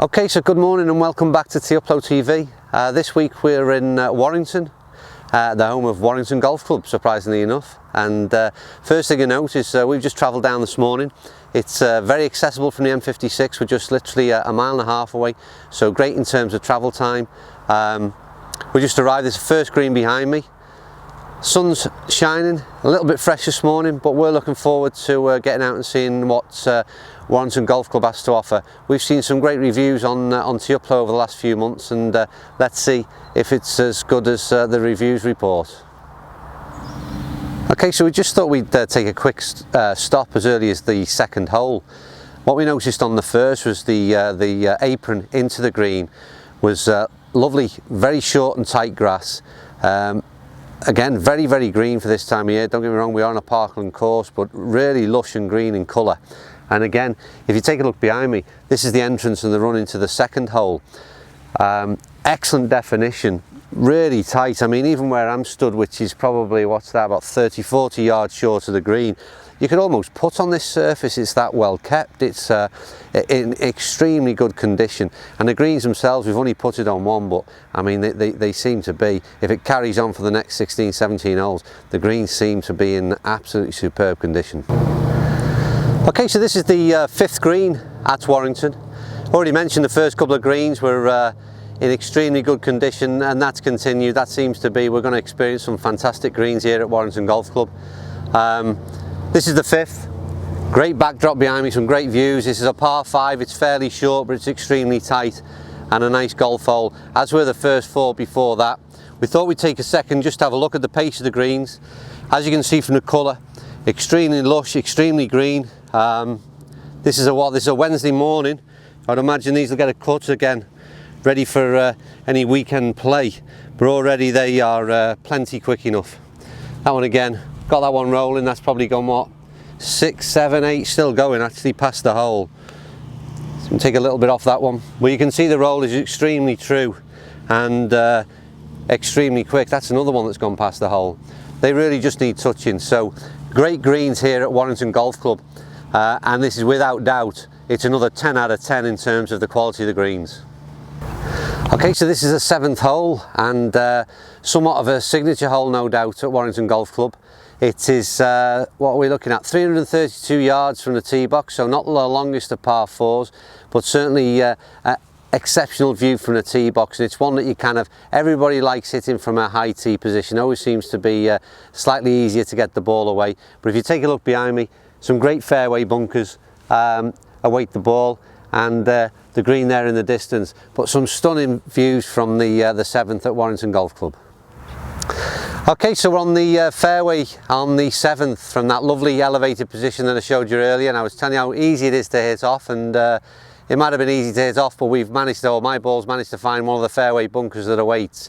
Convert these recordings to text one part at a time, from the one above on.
Okay, so good morning and welcome back to Upload TV. This week we're in Warrington, the home of Warrington Golf Club, surprisingly enough. And first thing you note is we've just travelled down this morning. It's very accessible from the M56. We're just literally a mile and a half away, so great in terms of travel time. We just arrived. There's the first green behind me. Sun's shining, a little bit fresh this morning, but we're looking forward to getting out and seeing what Warrington Golf Club has to offer. We've seen some great reviews on Upload over the last few months, and let's see if it's as good as the reviews report. Okay, so we just thought we'd take a quick stop as early as the second hole. What we noticed on the first was the apron into the green was lovely, very short and tight grass. Again, very green for this time of year. Don't get me wrong, we are on a Parkland course, but really lush and green in colour. And again, if you take a look behind me, this is the entrance and the run into the second hole. Excellent definition, really tight. I mean, even where I'm stood, which is probably, what's that, about 30-40 yards short of the green, you could almost putt on this surface. It's that well kept. It's in extremely good condition, and the greens themselves, we've only putted on one, but I mean they seem to be, if it carries on for the next 16-17 holes, the greens seem to be in absolutely superb condition. Okay, so this is the fifth green at Warrington. Already mentioned the first couple of greens were in extremely good condition, and that's continued. That seems to be, we're going to experience some fantastic greens here at Warrington Golf Club. This is the fifth. Great backdrop behind me, some great views. This is a par 5, it's fairly short, but it's extremely tight and a nice golf hole, as were the first four before that. We thought we'd take a second just to have a look at the pace of the greens. As you can see from the colour, extremely lush, extremely green. This is a Wednesday morning. I'd imagine these will get a cut again, ready for any weekend play, but already they are plenty quick enough. That one again, got that one rolling. That's probably gone, what, 6, 7, 8, still going actually past the hole. So we'll take a little bit off that one, but you can see the roll is extremely true and extremely quick. That's another one that's gone past the hole. They really just need touching. So great greens here at Warrington Golf Club, and this is without doubt, it's another 10 out of 10 in terms of the quality of the greens. Okay, so this is the seventh hole, and somewhat of a signature hole, no doubt, at Warrington Golf Club. It is, what are we looking at, 332 yards from the tee box, so not the longest of par 4s, but certainly exceptional view from the tee box. And it's one that you kind of, everybody likes hitting from a high tee position. Always seems to be slightly easier to get the ball away. But if you take a look behind me, some great fairway bunkers await the ball, and the green there in the distance, but some stunning views from the seventh at Warrington Golf Club. Okay, so we're on the fairway on the seventh from that lovely elevated position that I showed you earlier, and I was telling you how easy it is to hit off, and it might have been easy to hit off, but we've managed to, or my ball's managed to find one of the fairway bunkers that awaits.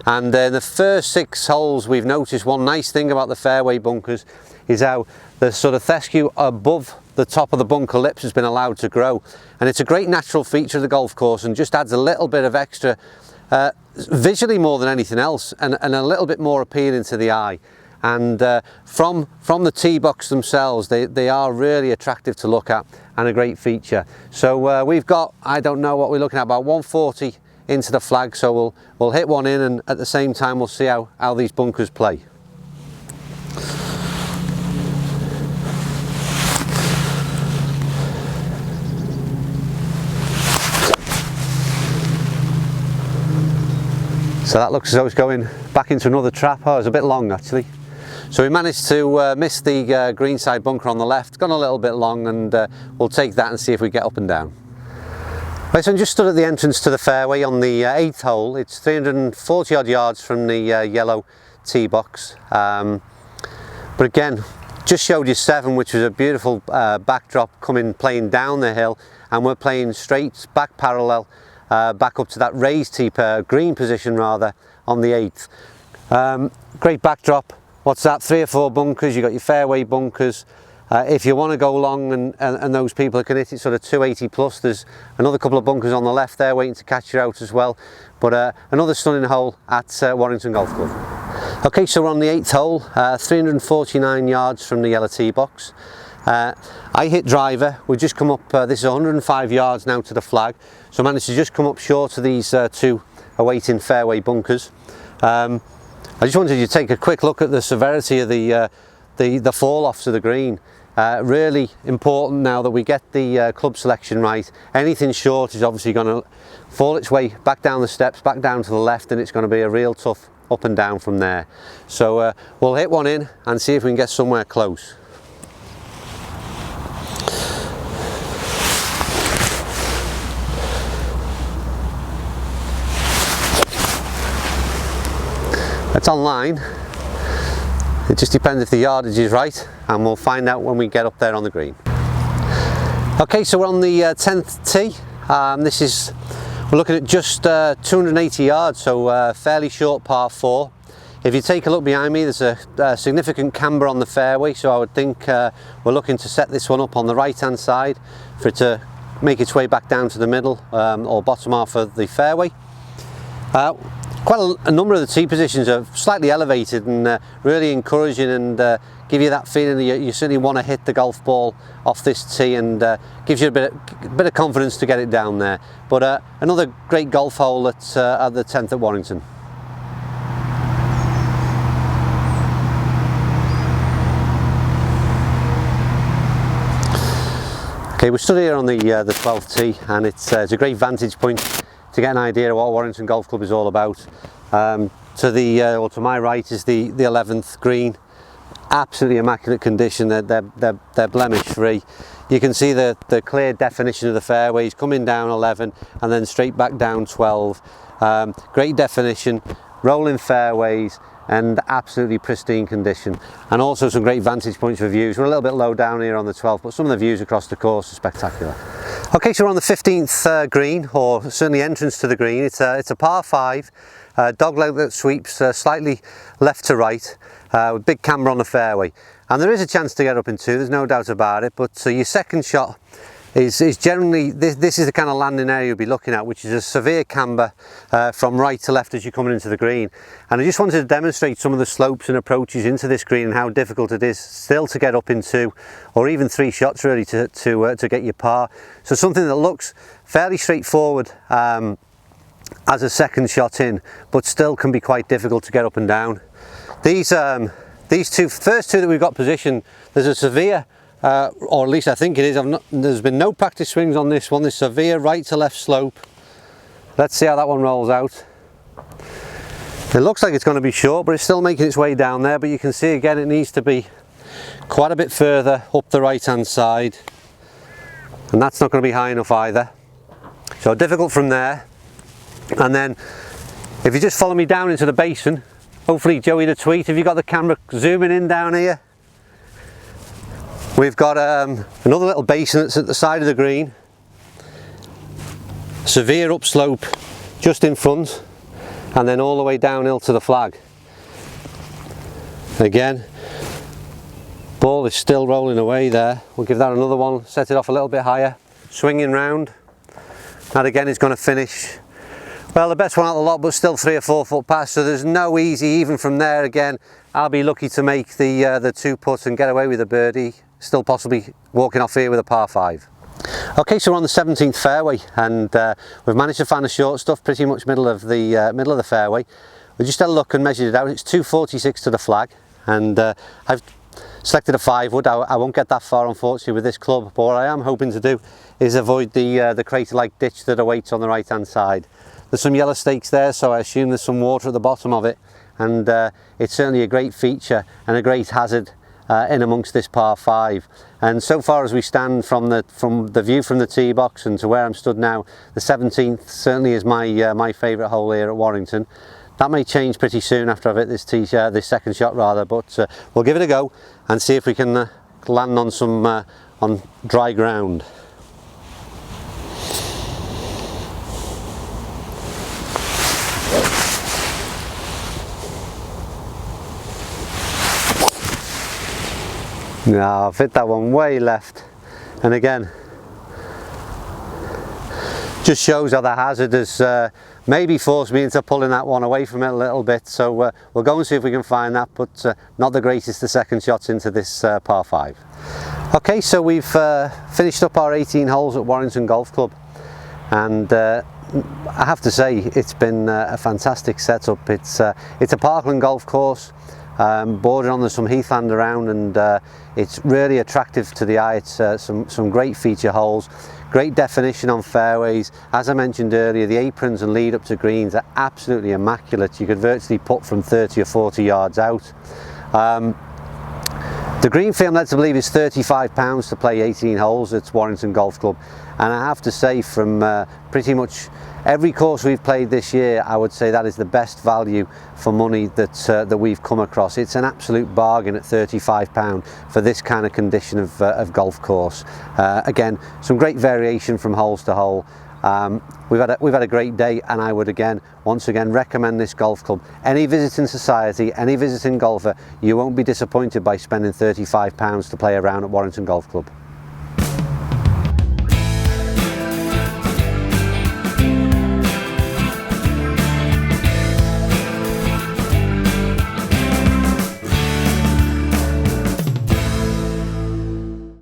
And in the first 6 holes, we've noticed one nice thing about the fairway bunkers is how the sort of fescue above the top of the bunker lips has been allowed to grow, and it's a great natural feature of the golf course and just adds a little bit of extra visually more than anything else, and a little bit more appealing to the eye. And from the tee box themselves, they are really attractive to look at and a great feature. So we've got, I don't know what we're looking at, about 140 into the flag, so we'll hit one in, and at the same time we'll see how these bunkers play. So that looks as though it's going back into another trap. Oh, it's a bit long actually. So we managed to miss the greenside bunker on the left, gone a little bit long, and we'll take that and see if we get up and down. Right, so I'm just stood at the entrance to the fairway on the 8th hole. It's 340 odd yards from the yellow tee box. But again, just showed you 7, which was a beautiful backdrop playing down the hill, and we're playing straight back parallel back up to that raised tee green position rather on the 8th. Great backdrop. What's that, 3 or 4 bunkers? You got your fairway bunkers. If you want to go long and those people can hit it sort of 280 plus, there's another couple of bunkers on the left there waiting to catch you out as well. But another stunning hole at Warrington Golf Club. Okay, so we're on the 8th hole, 349 yards from the yellow tee box. I hit driver. We just come up, this is 105 yards now to the flag, so I managed to just come up short of these two awaiting fairway bunkers. I just wanted you to take a quick look at the severity of the fall off to the green. Really important now that we get the club selection right. Anything short is obviously going to fall its way back down the steps, back down to the left, and it's going to be a real tough up and down from there. So we'll hit one in and see if we can get somewhere close. It's online. It just depends if the yardage is right, and we'll find out when we get up there on the green. Okay, so we're on the 10th tee. We're looking at just 280 yards, so fairly short par 4. If you take a look behind me, there's a significant camber on the fairway, so I would think we're looking to set this one up on the right hand side for it to make its way back down to the middle or bottom half of the fairway. Quite a number of the tee positions are slightly elevated and really encouraging, and give you that feeling that you certainly want to hit the golf ball off this tee, and gives you a bit of confidence to get it down there. But another great golf hole at the 10th at Warrington. Okay, we're stood here on the 12th tee, and it's a great vantage point to get an idea of what Warrington Golf Club is all about. To my right is the 11th green. Absolutely immaculate condition. They're blemish free. You can see the clear definition of the fairways coming down 11 and then straight back down 12. Great definition, rolling fairways, and absolutely pristine condition, and also some great vantage points for views. We're a little bit low down here on the 12th, but some of the views across the course are spectacular. Okay, so we're on the 15th green, or certainly entrance to the green. It's a par 5, dogleg that sweeps slightly left to right, with big camber on the fairway, and there is a chance to get up in 2, there's no doubt about it. But your second shot is generally, this is the kind of landing area you'll be looking at, which is a severe camber from right to left as you're coming into the green. And I just wanted to demonstrate some of the slopes and approaches into this green and how difficult it is still to get up in 2 or even 3 shots really to get your par. So something that looks fairly straightforward as a second shot in, but still can be quite difficult to get up and down. These first two that we've got positioned, there's a severe or at least I think it is. There's been no practice swings on this one. This severe right to left slope. Let's see how that one rolls out. It looks like it's going to be short, but it's still making its way down there. But you can see again, it needs to be quite a bit further up the right hand side, and that's not going to be high enough either. So difficult from there. And then if you just follow me down into the basin, hopefully Joey the Tweet, have you got the camera zooming in down here? We've got another little basin that's at the side of the green, severe upslope just in front, and then all the way downhill to the flag. Again, ball is still rolling away there. We'll give that another one, set it off a little bit higher, swinging round. That again is going to finish, well, the best one out of the lot, but still 3 or 4 foot past, so there's no easy. Even from there again, I'll be lucky to make the 2 putt and get away with a birdie. Still possibly walking off here with a par 5. Okay, so we're on the 17th fairway, and we've managed to find the short stuff pretty much middle of the fairway. We just had a look and measured it out. It's 246 to the flag, and I've selected a 5-wood. I won't get that far unfortunately with this club, but what I am hoping to do is avoid the crater-like ditch that awaits on the right hand side. There's some yellow stakes there, so I assume there's some water at the bottom of it, and it's certainly a great feature and a great hazard in amongst this par 5. And so far as we stand from the view from the tee box and to where I'm stood now, the 17th certainly is my favourite hole here at Warrington. That may change pretty soon after I've hit this second shot rather, but we'll give it a go and see if we can land on some on dry ground. No, I've hit that one way left, and again just shows how the hazard has maybe forced me into pulling that one away from it a little bit. So we'll go and see if we can find that, but not the greatest the second shots into this par 5. Okay, so we've finished up our 18 holes at Warrington Golf Club, and I have to say it's been a fantastic setup. It's a Parkland golf course, bordering on some heathland around, and it's really attractive to the eye. It's some great feature holes, great definition on fairways. As I mentioned earlier, the aprons and lead up to greens are absolutely immaculate. You could virtually putt from 30 or 40 yards out. The green fee I'm led to believe is £35 to play 18 holes at Warrington Golf Club, and I have to say, from pretty much every course we've played this year, I would say that is the best value for money that we've come across. It's an absolute bargain at £35 for this kind of condition of golf course. Again, some great variation from holes to hole. We've had a great day, and I would once again recommend this golf club. Any visiting society, any visiting golfer, you won't be disappointed by spending £35 to play around at Warrington Golf Club.